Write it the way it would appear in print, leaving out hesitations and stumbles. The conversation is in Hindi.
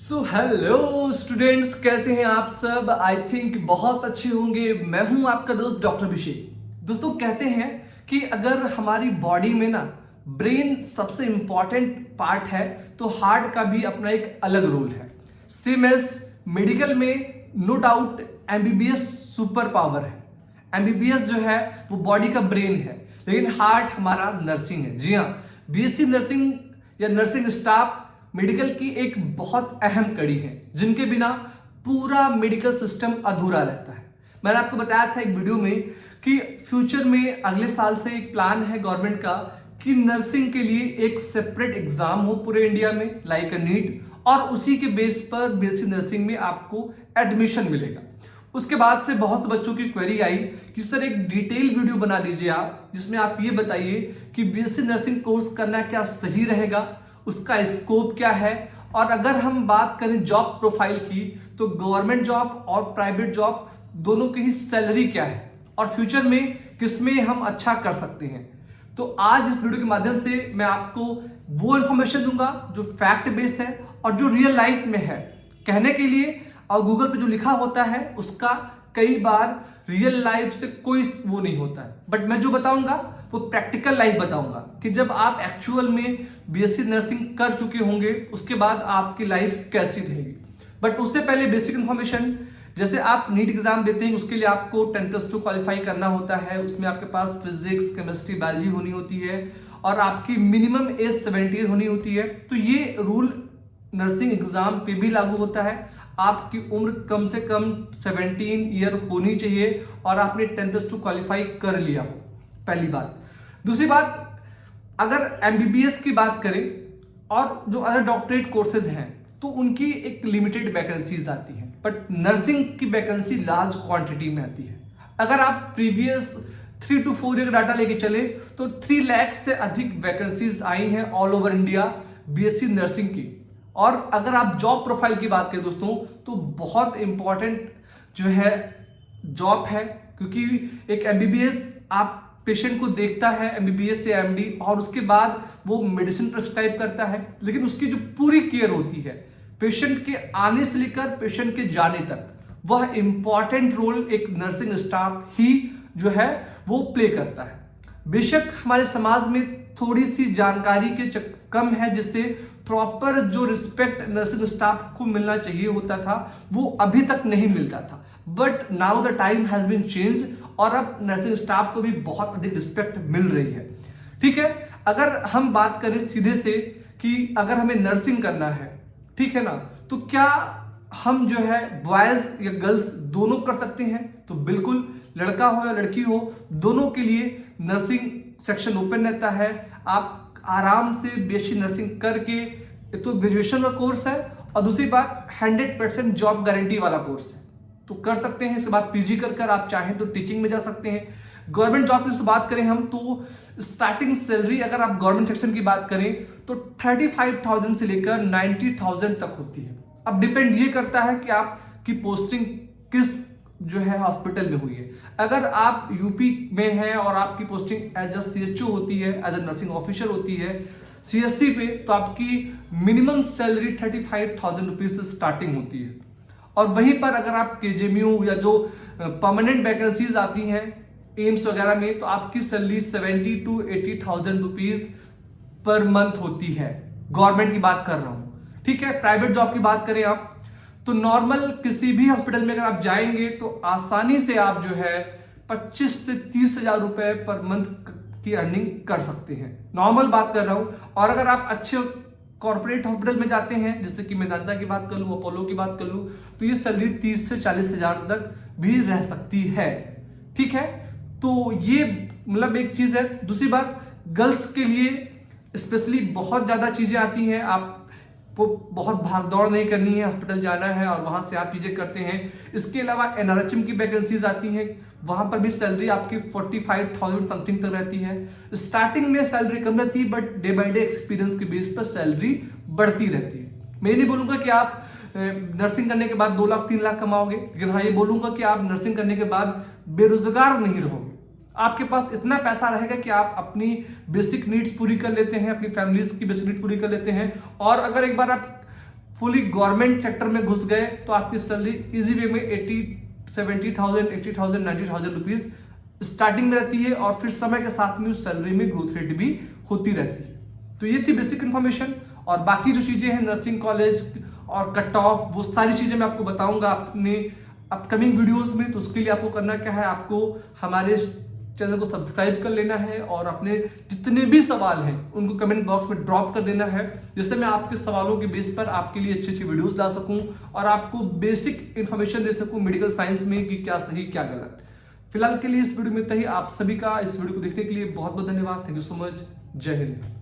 हेलो स्टूडेंट्स, कैसे हैं आप सब। आई थिंक बहुत अच्छे होंगे। मैं हूं आपका दोस्त डॉक्टर अभिषेक। दोस्तों, कहते हैं कि अगर हमारी बॉडी में ना ब्रेन सबसे इंपॉर्टेंट पार्ट है तो हार्ट का भी अपना एक अलग रोल है। सेम एज मेडिकल में no doubt MBBS super power है। एमबीबीएस जो है वो बॉडी का ब्रेन है, लेकिन हार्ट हमारा नर्सिंग है। जी हाँ, बीएससी नर्सिंग या नर्सिंग स्टाफ मेडिकल की एक बहुत अहम कड़ी है, जिनके बिना पूरा मेडिकल सिस्टम अधूरा रहता है। मैंने आपको बताया था एक वीडियो में कि फ्यूचर में अगले साल से एक प्लान है गवर्नमेंट का कि नर्सिंग के लिए एक सेपरेट एग्जाम हो पूरे इंडिया में, लाइक अ नीट, और उसी के बेस पर बीएससी नर्सिंग में आपको एडमिशन मिलेगा। उसके बाद से बहुत से बच्चों की क्वेरी आई कि सर एक डिटेल वीडियो बना दीजिए आप, जिसमें आप ये बताइए कि बीएससी नर्सिंग कोर्स करना क्या सही रहेगा, उसका स्कोप क्या है, और अगर हम बात करें जॉब प्रोफाइल की तो गवर्नमेंट जॉब और प्राइवेट जॉब दोनों की ही सैलरी क्या है, और फ्यूचर में किसमें हम अच्छा कर सकते हैं। तो आज इस वीडियो के माध्यम से मैं आपको वो इंफॉर्मेशन दूंगा जो फैक्ट बेस्ड है और जो रियल लाइफ में है। कहने के लिए और गूगल पे जो लिखा होता है उसका कई बार रियल लाइफ से कोई वो नहीं होता है, बट मैं जो बताऊंगा वो प्रैक्टिकल लाइफ बताऊंगा कि जब आप एक्चुअल में बीएससी नर्सिंग कर चुके होंगे उसके बाद आपकी लाइफ कैसी रहेगी। बट उससे पहले बेसिक इन्फॉर्मेशन, जैसे आप नीट एग्जाम देते हैं उसके लिए आपको 10+2 क्वालिफाई करना होता है। उसमें आपके पास फिजिक्स, केमिस्ट्री, बायोलॉजी होनी होती है और आपकी मिनिमम एज 70 होनी होती है। तो ये रूल नर्सिंग एग्जाम पे भी लागू होता है। आपकी उम्र कम से कम 17 ईयर होनी चाहिए और आपने 10+2 क्वालिफाई कर लिया हो, पहली बात। दूसरी बात, अगर एमबीबीएस की बात करें और जो अदर डॉक्टरेट कोर्सेज हैं तो उनकी एक लिमिटेड वैकेंसीज आती हैं, बट नर्सिंग की वैकेंसी लार्ज क्वांटिटी में आती है। अगर आप प्रीवियस 3 to 4 ईयर डाटा लेके चले तो 3 लाख से अधिक वैकेंसीज आई हैं all over India BSc nursing की। और अगर आप जॉब प्रोफाइल की बात करें दोस्तों तो बहुत इंपॉर्टेंट जो है जॉब है, क्योंकि एक एमबीबीएस आप पेशेंट को देखता है, एमबीबीएस से एमडी, और उसके बाद वो मेडिसिन प्रेस्क्राइब करता है, लेकिन उसकी जो पूरी केयर होती है पेशेंट के आने से लेकर पेशेंट के जाने तक, वह इंपॉर्टेंट रोल एक नर्सिंग स्टाफ ही जो है वो प्ले करता है। बेशक हमारे समाज में थोड़ी सी जानकारी के कम है, जिससे प्रॉपर जो रिस्पेक्ट नर्सिंग स्टाफ को मिलना चाहिए होता था वो अभी तक नहीं मिलता था, but now the time has been change और अब नर्सिंग स्टाफ को भी बहुत अधिक रिस्पेक्ट मिल रही है। ठीक है, अगर हम बात करें सीधे से कि अगर हमें नर्सिंग करना है, ठीक है ना, तो क्या हम जो है बॉयज या गर्ल्स दोनों कर सकते हैं? तो बिल्कुल, लड़का हो या लड़की हो दोनों के लिए नर्सिंग सेक्शन ओपन रहता है। आप आराम से बीएससी नर्सिंग करके, एक तो ग्रेजुएशन का कोर्स है और दूसरी बात 100% जॉब गारंटी वाला कोर्स है, तो कर सकते हैं। इसके बाद पीजी कर आप चाहें तो टीचिंग में जा सकते हैं। गवर्नमेंट जॉब की बात करें हम तो स्टार्टिंग सैलरी अगर आप गवर्नमेंट सेक्शन की बात करें तो 35,000 से लेकर 90,000 तक होती है। अब डिपेंड ये करता है कि आपकी पोस्टिंग किस जो है हॉस्पिटल में हुई है। अगर आप यूपी में हैं और आपकी पोस्टिंग एज अ सीएचओ होती है, एज अ नर्सिंग ऑफिसर होती है सीएससी पे, तो आपकी मिनिमम सैलरी 35,000 रुपीज से स्टार्टिंग होती है। और वहीं पर अगर आप केजेएमयू या जो परमानेंट वैकेंसीज आती हैं एम्स वगैरह में, तो आपकी salary 70 to 80,000 rupees per month होती है। गवर्नमेंट की बात कर रहा हूं, ठीक है। प्राइवेट जॉब की बात करें आप तो नॉर्मल किसी भी हॉस्पिटल में अगर आप जाएंगे तो आसानी से आप जो है 25 से 30 हजार रुपए पर मंथ की अर्निंग कर सकते हैं। नॉर्मल बात कर रहा हूं। और अगर आप अच्छे कॉर्पोरेट हॉस्पिटल में जाते हैं, जैसे कि मेदांता की बात कर लूं, अपोलो की बात कर लूं, तो ये सैलरी 30 से 40 हजार तक भी रह सकती है। ठीक है, तो ये मतलब एक चीज है। दूसरी बात, गर्ल्स के लिए स्पेशली बहुत ज्यादा चीजें आती हैं। आप वो बहुत भाग दौड़ नहीं करनी है, हॉस्पिटल जाना है और वहां से आप चीजें करते हैं। इसके अलावा एनआरएचएम की वैकेंसीज आती हैं, वहां पर भी सैलरी आपकी 45,000 समथिंग तक रहती है। स्टार्टिंग में सैलरी कम रहती है, but day by day experience के बेस पर सैलरी बढ़ती रहती है। मैं नहीं बोलूंगा कि आप नर्सिंग करने के बाद 2 लाख 3 लाख कमाओगे, लेकिन हाँ ये बोलूंगा कि आप नर्सिंग करने के बाद बेरोजगार नहीं रहोगे। आपके पास इतना पैसा रहेगा कि आप अपनी बेसिक नीड्स पूरी कर लेते हैं, अपनी फैमिलीज की बेसिक नीड्स पूरी कर लेते हैं। और अगर एक बार आप फुली गवर्नमेंट सेक्टर में घुस गए तो आपकी सैलरी इजी वे में 70,000, 80,000, 90,000 रुपीज स्टार्टिंग में रहती है और फिर समय के साथ में उस सैलरी में ग्रोथ रेट भी होती रहती है। तो ये थी बेसिक इन्फॉर्मेशन, और बाकी जो चीजें हैं नर्सिंग कॉलेज और कट ऑफ, वो सारी चीजें मैं आपको बताऊंगा अपने अपकमिंग वीडियोस में। तो उसके लिए आपको करना क्या है, आपको हमारे चैनल को सब्सक्राइब कर लेना है और अपने जितने भी सवाल हैं उनको कमेंट बॉक्स में ड्रॉप कर देना है, जिससे मैं आपके सवालों के बेस पर आपके लिए अच्छी अच्छी वीडियोस ला सकूं और आपको बेसिक इंफॉर्मेशन दे सकूं मेडिकल साइंस में कि क्या सही क्या गलत। फिलहाल के लिए इस वीडियो में इतना ही। आप सभी का इस वीडियो को देखने के लिए बहुत बहुत धन्यवाद। Thank you so much. जय हिंद।